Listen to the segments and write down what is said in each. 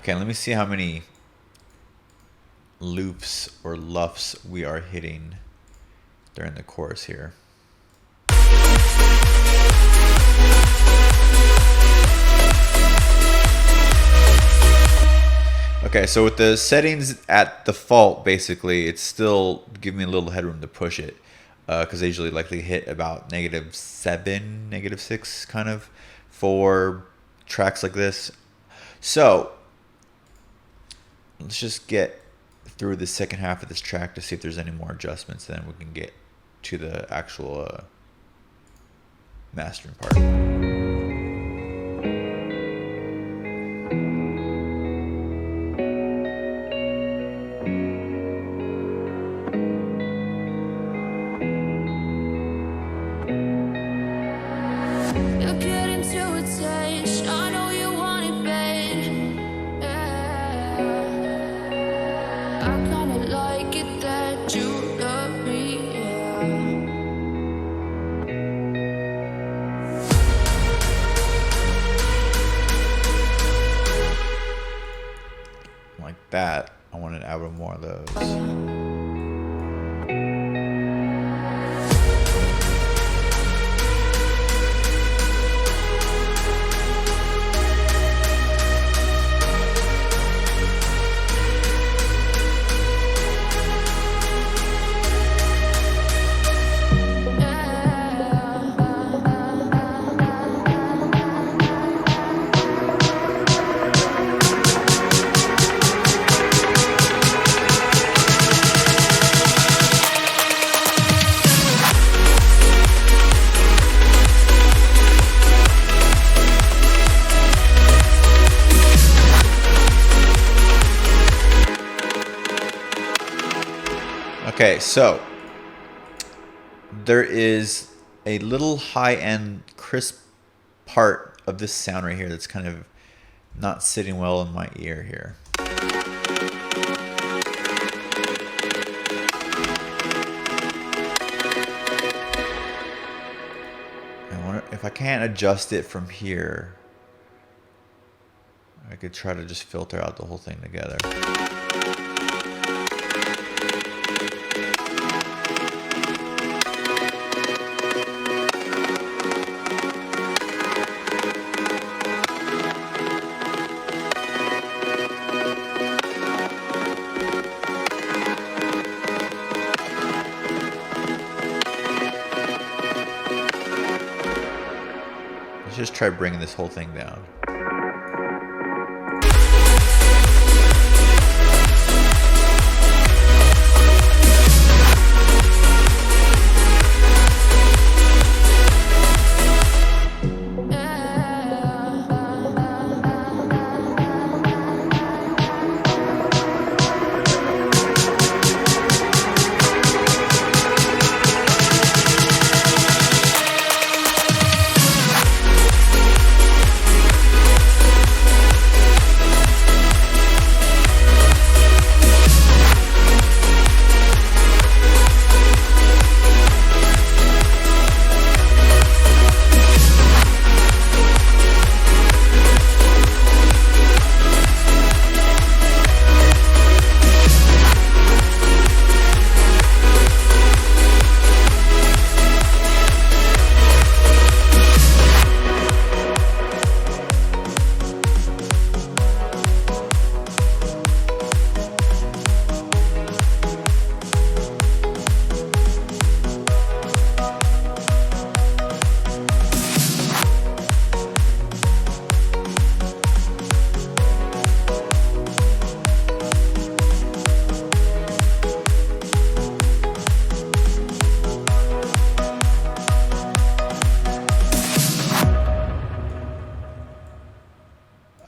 Okay, let me see how many loops or luffs we are hitting during the chorus here. Okay, so with the settings at default, basically, it's still giving me a little headroom to push it, because I usually likely hit about -7, -6 kind of for tracks like this. So let's just get through the second half of this track to see if there's any more adjustments, then we can get to the actual mastering part. That I wanted to add more of those. Okay, so there is a little high-end crisp part of this sound right here that's kind of not sitting well in my ear here. I wonder if I can't adjust it from here. I could try to just filter out the whole thing together. Let's just try bringing this whole thing down.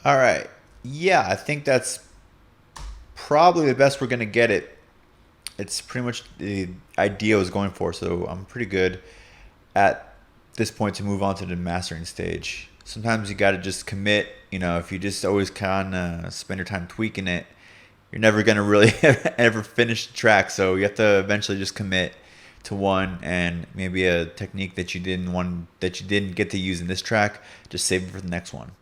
All right. Yeah, I think that's probably the best we're going to get it. It's pretty much the idea I was going for, so I'm pretty good at this point to move on to the mastering stage. Sometimes you got to just commit. You know, if you just always kind of spend your time tweaking it, you're never going to really ever finish the track. So you have to eventually just commit to one, and maybe a technique that you didn't get to use in this track, just save it for the next one.